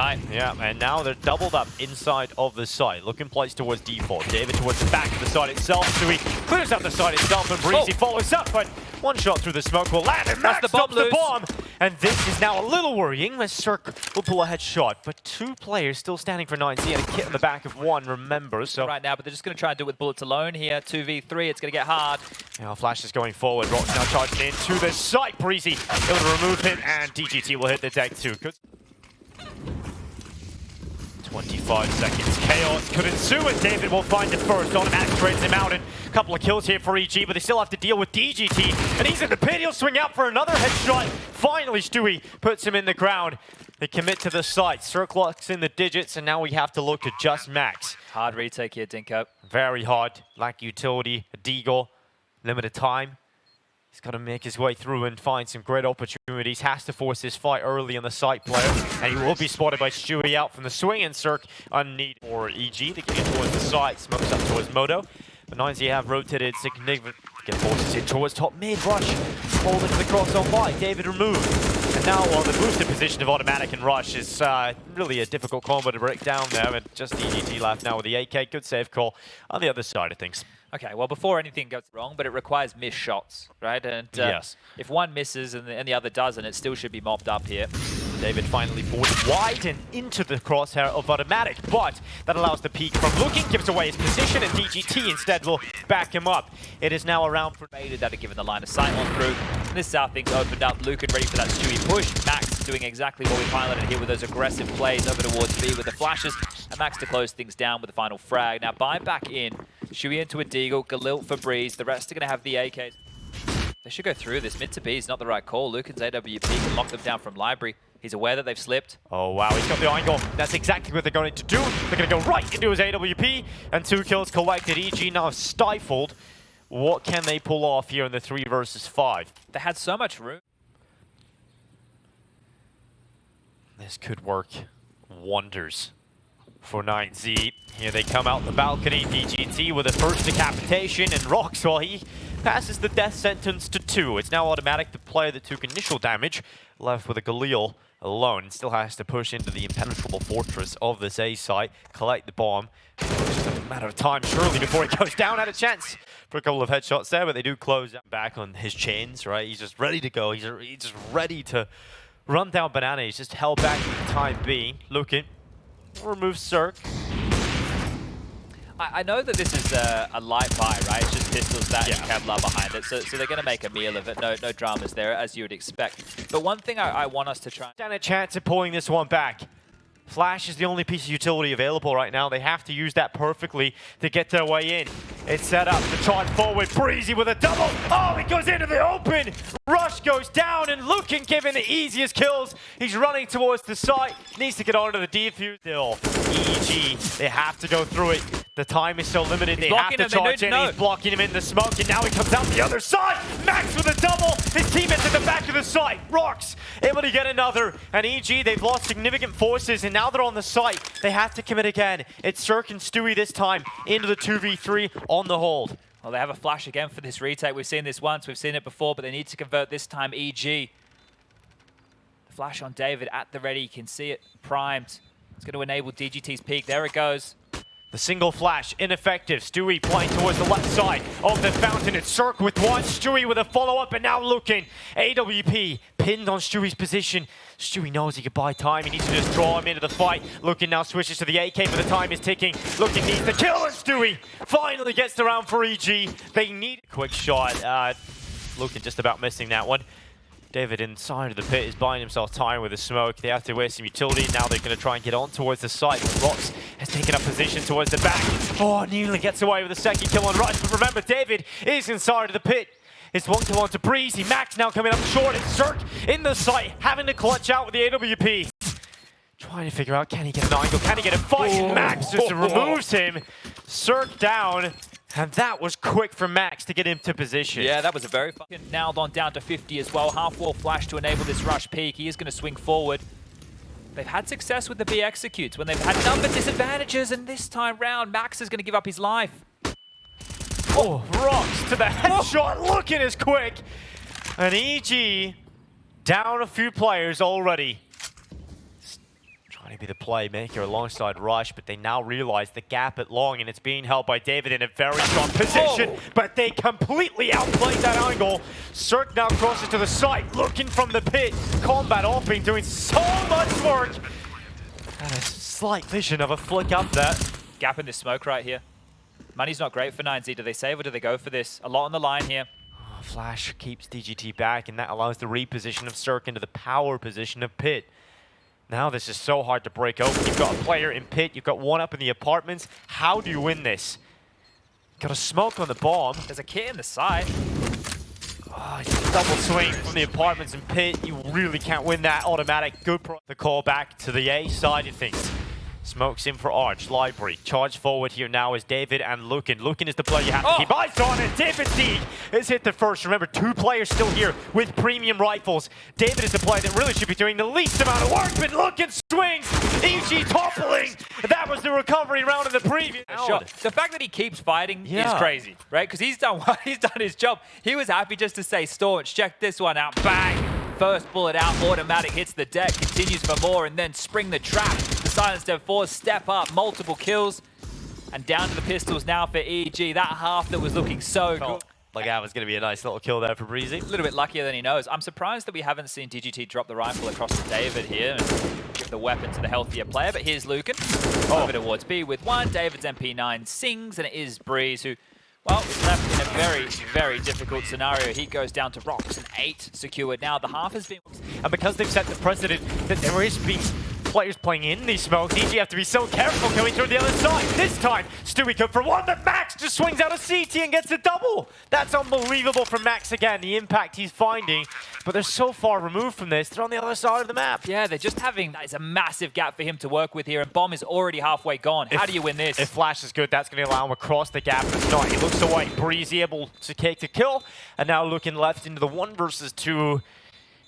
site. Yeah, and now they're doubled up inside of the site. Luken plays towards default. David towards the back of the site itself. So he clears out the site itself, and Brehze follows up, but one shot through the smoke will land, and Max stops the bomb. And this is now a little worrying, as Cirque will pull a headshot. But two players still standing for 9Z, and a kit in the back of one, remember. So right now, but they're just going to try and do it with bullets alone here. 2v3, it's going to get hard. Now Flash is going forward. Rock's now charging into the site. Brehze able to remove him, and DGT will hit the deck too. Good. 25 seconds. Chaos could ensue, and David will find it first. Autimatic trades him out, and a couple of kills here for EG, but they still have to deal with DGT. And he's in the pit. He'll swing out for another headshot. Finally, Stewie puts him in the ground. They commit to the site. Cirque locks in the digits, and now we have to look at just Max. Hard retake here, Dinko. Very hard. Lack utility. A deagle. Limited time. He's got to make his way through and find some great opportunities. Has to force this fight early on the site player. And he will be spotted by Stewie out from the swing, and Cirque unneeded for EG. They can get towards the site. Smokes up towards Moto. The 9Z have rotated significantly. Forces it towards top mid. Rush. Hold into the cross on by. David removed. And now the boosted position of autimatic and Rush is really a difficult combo to break down there. And just DGT left now with the AK. Good save call on the other side of things. Okay, well, before anything goes wrong, but it requires missed shots, right? And yes. If one misses and the other doesn't, it still should be mopped up here. David finally forward wide and into the crosshair of autimatic, but that allows the peek from Luken, gives away his position, and DGT instead will back him up. It is now around for that are given the line of sight on through. And this is how things opened up. Luken ready for that Stewie push. Max doing exactly what we piloted here with those aggressive plays over towards B with the flashes, and Max to close things down with the final frag. Now buy back in. Stewie into a deagle, Galil for Brehze. The rest are going to have the AKs. They should go through this. Mid to B is not the right call. Luken's AWP can lock them down from library. He's aware that they've slipped. Oh, wow. He's got the angle. That's exactly what they're going to do. They're going to go right into his AWP, and 2 kills collected. EG now stifled. What can they pull off here in the 3 versus 5? They had so much room. This could work wonders for 9Z. Here they come out the balcony. DGT with a first decapitation, and Rox, well, he passes the death sentence to 2. It's now autimatic, the player that took initial damage, left with a Galil alone. Still has to push into the impenetrable fortress of this A site, collect the bomb. It's just a matter of time, surely, before he goes down. Had a chance for a couple of headshots there, but they do close back on his chains, right? He's just ready to go. He's just ready to run down Banana. He's just held back for the time being. Luken remove Cirque. I know that this is a light buy, right? It's just pistols that and Kevlar behind it, so they're going to make a meal of it. No dramas there, as you would expect. But one thing I want us to try... Stand a chance at pulling this one back. Flash is the only piece of utility available right now. They have to use that perfectly to get their way in. It's set up to charge forward. Brehze with a double. Oh, he goes into the open. Rush goes down, and Luken giving the easiest kills. He's running towards the site. Needs to get onto the defuse. Still, EG, they have to go through it. The time is so limited. They have to charge in. He's blocking him in the smoke, and now he comes out the other side. Max with a double. His teammates at the back of the site. Rocks able to get another. And EG, they've lost significant forces, and now they're on the site. They have to commit again. It's Cirque and Stewie this time into the 2v3 on the hold. Well, they have a flash again for this retake. We've seen this once, we've seen it before, but they need to convert this time. EG. The flash on David at the ready. You can see it primed. It's going to enable DGT's peak. There it goes. The single flash, ineffective. Stewie playing towards the left side of the fountain. It's Cirque with one. Stewie with a follow-up, and now Luken. AWP pinned on Stewie's position. Stewie knows he could buy time. He needs to just draw him into the fight. Luken now switches to the AK, but the time is ticking. Luken needs the kill, and Stewie finally gets the round for EG. They need a quick shot. Luken just about missing that one. David inside of the pit is buying himself time with the smoke. They have to waste some utility. Now they're going to try and get on towards the site. Rox has taken up position towards the back. Oh, nearly gets away with a second kill on Rush. But remember, David is inside of the pit. It's 1 kill onto Brehze. Max now coming up short. It's Cirque in the site, having to clutch out with the AWP. Trying to figure out, can he get an angle? Can he get a fight? And Max just removes him. Cirque down. And that was quick for Max to get him to position. Yeah, that was a very fucking nailed on down to 50 as well. Half-wall flash to enable this rush peak. He is going to swing forward. They've had success with the B executes when they've had number disadvantages, and this time round, Max is going to give up his life. Oh, Rocks to the headshot. Looking as quick. And EG down a few players already. Trying to be the playmaker alongside Rush, but they now realize the gap at long, and it's being held by David in a very strong position, but they completely outplayed that angle. Cirque now crosses to the side, looking from the pit. Combat Opping doing so much work. And a slight vision of a flick up there. Gap in this smoke right here. Money's not great for 9Z. Do they save or do they go for this? A lot on the line here. Oh, Flash keeps DGT back, and that allows the reposition of Cirque into the power position of pit. Now this is so hard to break open. You've got a player in pit, you've got one up in the apartments. How do you win this? Got a smoke on the bomb. There's a kit in the side. Oh, double swing from the apartments in pit. You really can't win that automatic. Good the call back to the A side of things. Smokes in for Arch, Library. Charge forward here now is David and Luken. Luken is the player you have to keep eyes on, and David D has hit the first. Remember, 2 players still here with premium rifles. David is the player that really should be doing the least amount of work, but Luken swings. EG toppling. That was the recovery round in the previous shot. The fact that he keeps fighting is crazy, right? Because he's done his job. He was happy just to say, staunch, check this one out. Bang! First bullet out, automatic hits the deck, continues for more, and then spring the trap. The Silence Dev 4 step up, multiple kills, and down to the pistols now for EG. That half that was looking so good. Like that was going to be a nice little kill there for Brehze. A little bit luckier than he knows. I'm surprised that we haven't seen DGT drop the rifle across to David here and give the weapon to the healthier player, but here's Luken. Over towards B with 1. David's MP9 sings, and it is Brehze who, well, is left in a very, very difficult scenario. He goes down to rocks, and 8 secured. Now the half has been... And because they've set the precedent that there is being players playing in these smokes, EG have to be so careful coming through the other side. This time, Stewie could for 1, but Max just swings out a CT and gets a double. That's unbelievable from Max again, the impact he's finding. But they're so far removed from this, they're on the other side of the map. Yeah, they're just having... That is a massive gap for him to work with here, and Bomb is already halfway gone. How do you win this? If Flash is good, that's going to allow him across the gap, but it's not. He looks away. Brehze able to take the kill, and now looking left into the 1 versus 2.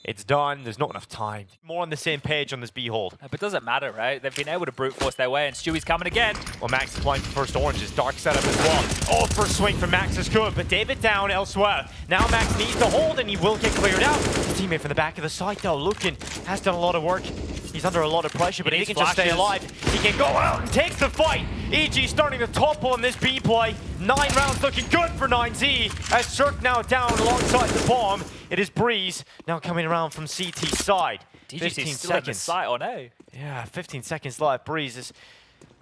It's done. There's not enough time. More on the same page on this B-hold. But doesn't matter, right? They've been able to brute force their way, and Stewie's coming again. Well, Max is playing for first oranges. Dark setup as well. Oh, first swing from Max is good, but David down elsewhere. Now Max needs to hold, and he will get cleared out. His teammate from the back of the site, though, Luken, has done a lot of work. He's under a lot of pressure, but if he can just stay alive, he can go out and take the fight. EG starting to topple on this B play. 9 rounds looking good for 9Z, as Cirque now down alongside the bomb. It is Brehze now coming around from CT side. 15 seconds. Site on A. Yeah, 15 seconds left. Brehze is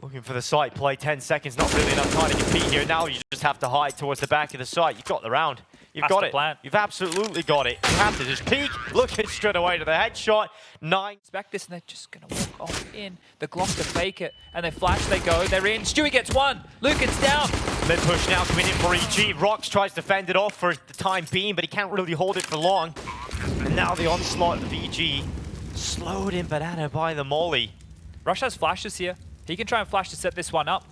looking for the site play. 10 seconds, not really enough time to compete here. Now you just have to hide towards the back of the site. You've got the round. You've got it. Plan. You've absolutely got it. You have to just peek, look it straight away to the headshot. 9. Expect this, and they're just going to walk off in. The Glock to fake it, and they flash, they go, they're in. Stewie gets 1. Luken's down. Mid push now coming in for EG. Rox tries to fend it off for the time being, but he can't really hold it for long. And now the onslaught of EG. Slowed in banana by the molly. Rush has flashes here. He can try and flash to set this one up.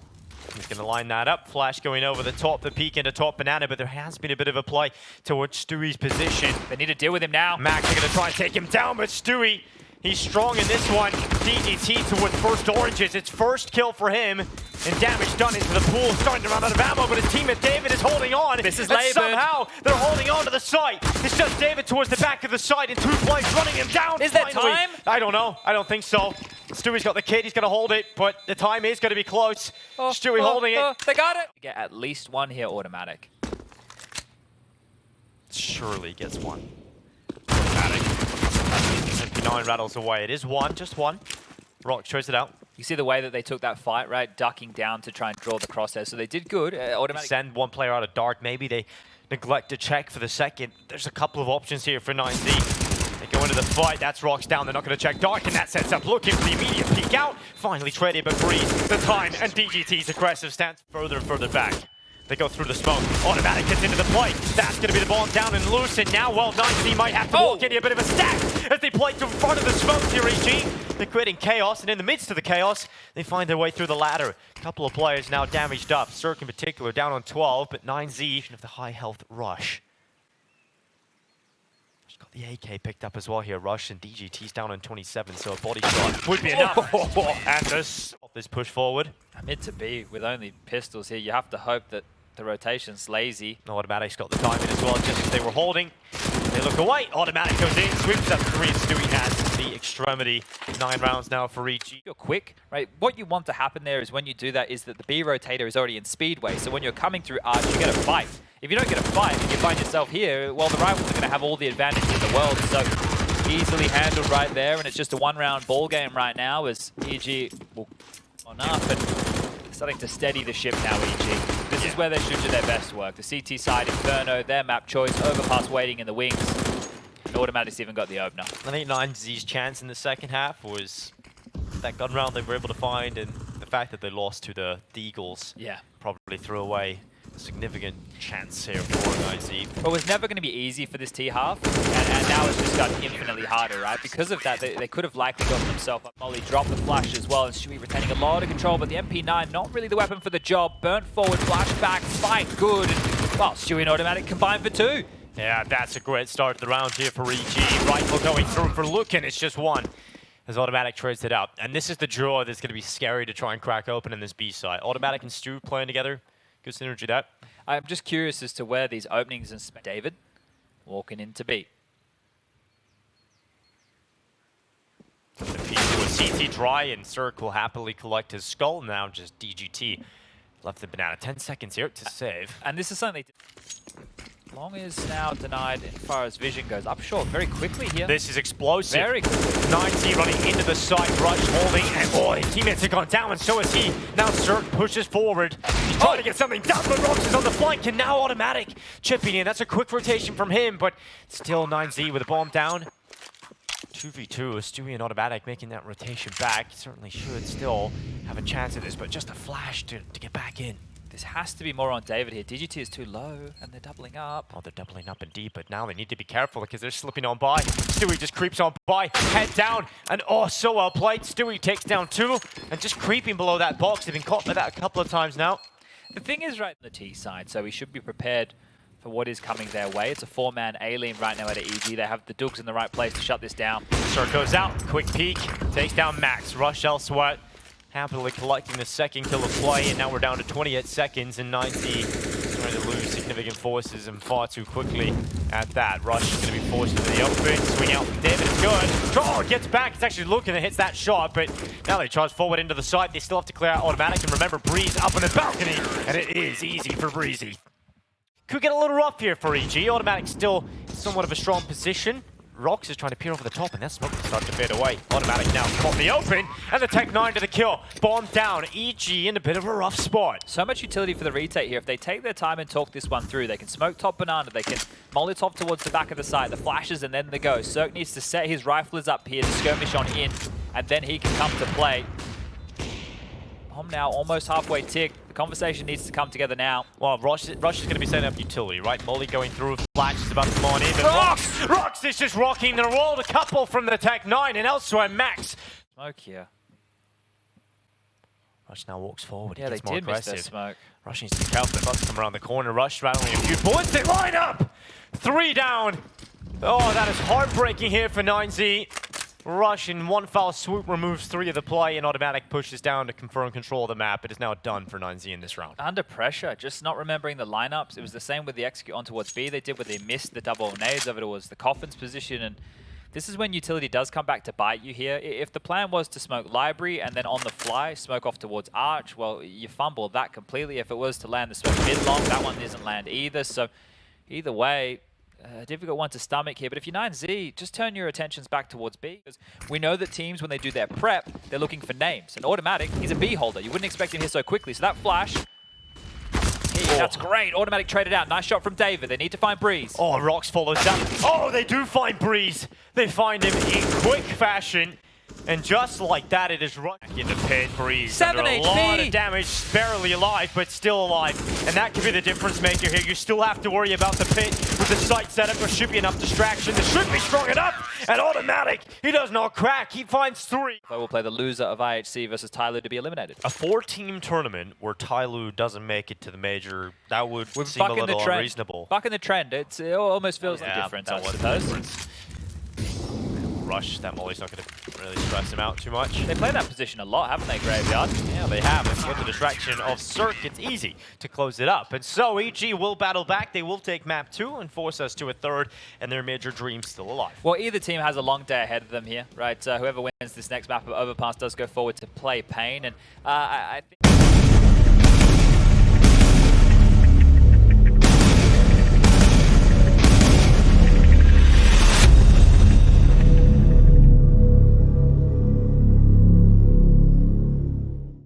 He's going to line that up. Flash going over the top, the peek into top banana, but there has been a bit of a play towards Stewie's position. They need to deal with him now. Max are going to try and take him down, but Stewie, he's strong in this one. DGT towards first oranges. It's first kill for him, and damage done into the pool. Starting to run out of ammo, but his teammate David is holding on. This is and labored. somehow they're holding on to the site. It's just David towards the back of the site, and 2 players running him down. Is there time? I don't know. I don't think so. Stewie's got the kid, he's going to hold it, but the time is going to be close. Stewie holding it. They got it. Get at least 1 here automatic. Surely gets 1. Automatic. MP9 rattles away. It is 1, just 1. Rock shows it out. You see the way that they took that fight, right? Ducking down to try and draw the crosshair. So they did good. Automatic. Send 1 player out of dark. Maybe they neglect to check for the second. There's a couple of options here for 9Z. They go into the fight. That's Rocks down. They're not going to check dark, and that sets up looking for the immediate peek out. Finally traded, but Brehze the time, and DGT's aggressive stance further and further back. They go through the smoke. Automatic gets into the play. That's going to be the bomb down and loose, and now, well, 9Z might have to walk into a bit of a stack as they play to front of the smoke here, EG. They're creating chaos, and in the midst of the chaos, they find their way through the ladder. A couple of players now damaged up. Cirque in particular down on 12, but 9Z of the high health Rush. Got the AK picked up as well here. Rush and DGT's down on 27, so a body shot would be enough. And this push forward. Mid to B with only pistols here. You have to hope that the rotation's lazy. Automatic's got the timing as well, just as they were holding. They look away. Automatic goes in, sweeps up 3, and Stewie has the the extremity. 9 rounds now for EG. You're quick, right? What you want to happen there is when you do that is that the B rotator is already in speedway. So when you're coming through arch, you get a fight. If you don't get a fight and you find yourself here, well, the rivals are going to have all the advantage in the world. So easily handled right there, and it's just a 1-round ball game right now as EG will on up and starting to steady the ship now, EG. This is where they should do their best work. The CT side, Inferno, their map choice, overpass waiting in the wings. And Automatic's even got the opener. I think 9Z's chance in the second half was that gun round they were able to find, and the fact that they lost to the Eagles probably threw away a significant chance here for 9Z. But it was never going to be easy for this T-half, and now it's just gotten infinitely harder, right? Because of that, they could have likely gotten themselves up. Molly dropped the flash as well, and Stewie retaining a lot of control, but the MP9 not really the weapon for the job. Burnt forward, flashback, fight good, and well, Stewie and Automatic combined for 2. Yeah, that's a great start to the round here for EG. Rifle going through for luken, it's just 1. As Automatic trades it out. And this is the draw that's going to be scary to try and crack open in this B side. Automatic and Stu playing together. Good synergy that. I'm just curious as to where these openings and David walking into B. The piece to a CT dry, and Cirque will happily collect his skull now. Just DGT left the banana. 10 seconds here to save. And this is something Long is now denied as far as vision goes. Up short very quickly here. This is explosive. Very quickly. 9Z running into the side, Rush holding, and boy, his teammates have gone down, and so is he. Now Cirque pushes forward. He's trying to get something done, but Rox is on the flank, and now Automatic chipping in. That's a quick rotation from him, but still 9Z with a bomb down. 2v2, Stewie and Automatic making that rotation back. Certainly should still have a chance at this, but just a flash to get back in. This has to be more on David here. DGT is too low, and they're doubling up. Oh, they're doubling up indeed, but now they need to be careful because they're slipping on by. Stewie just creeps on by, head down, and oh, so well played. Stewie takes down 2, and just creeping below that box. They've been caught by that a couple of times now. The thing is right on the T side, so we should be prepared for what is coming their way. It's a 4-man alien right now at EG. They have the Dukes in the right place to shut this down. Cirque goes out, quick peek, takes down Max. Rush elsewhere. Happily collecting the second kill of play, and now we're down to 28 seconds, and 9Z trying to lose significant forces and far too quickly at that. Rush is going to be forced into the open, swing out from David, it's good. Oh, gets back, it's actually Luken that hits that shot, but now they charge forward into the side. They still have to clear out Automatic, and remember, Brehze up on the balcony, and it is easy for Brehze. Could get a little rough here for EG. Automatic still somewhat of a strong position. Rox is trying to peer over the top, and that smoke will start to fade away. Automatic now caught in the open, and the Tech 9 to the kill. Bomb down, EG in a bit of a rough spot. So much utility for the retake here. If they take their time and talk this one through, they can smoke top banana, they can Molotov towards the back of the site, the flashes, and then the go. Cirque needs to set his riflers up here to skirmish on in, and then he can come to play. Bomb now almost halfway tick. The conversation needs to come together now. Well, Rush is going to be setting up utility, right? Molly going through, Flash is about to come on in. Rox is just rocking the world. A couple from the Tech 9, and elsewhere Max. Smoke here. Rush now walks forward. Yeah, he gets they more did aggressive. miss that smoke. Rush needs to be careful. They're about to come around the corner. Rush rattling a few bullets. They line up! 3 down. Oh, that is heartbreaking here for 9Z. Rush in one foul swoop removes 3 of the play, and Automatic pushes down to confirm control of the map. It is now done for 9Z in this round. Under pressure, just not remembering the lineups. It was the same with the execute on towards B. They did where they missed the double nades over towards the Coffin's position, and this is when utility does come back to bite you here. If the plan was to smoke library and then on the fly smoke off towards arch, well, you fumbled that completely. If it was to land the smoke mid-long, that one doesn't land either. So either way, difficult one to stomach here, but if you're 9Z, just turn your attentions back towards B, because we know that teams, when they do their prep, they're looking for names. And Automatic, he's a B holder. You wouldn't expect him here so quickly. So that flash, that's great. Automatic traded out. Nice shot from David. They need to find Brehze. Oh, Rox follows up. Oh, they do find Brehze. They find him in quick fashion. And just like that, it is right in the pit. Brehze 7 under a HP. lot of damage, barely alive, but still alive. And that could be the difference maker here. You still have to worry about the pit with the site setup. There should be enough distraction. There should be strong enough. And Automatic, he does not crack. He finds 3. So we'll play the loser of IHC versus Tyloo to be eliminated. A 4-team tournament where Tyloo doesn't make it to the major, that would seem a bucking little the trend. unreasonable. Bucking the trend. It almost feels like difference, I suppose. rush. That molly's not going to really stress him out too much. They play that position a lot, haven't they, Graveyard? Yeah, they have. And with the distraction of Cirque, it's easy to close it up. And so EG will battle back. They will take map 2 and force us to a third, and their major dream still alive. Well, either team has a long day ahead of them here, right? Whoever wins this next map of Overpass does go forward to play Pain, and I think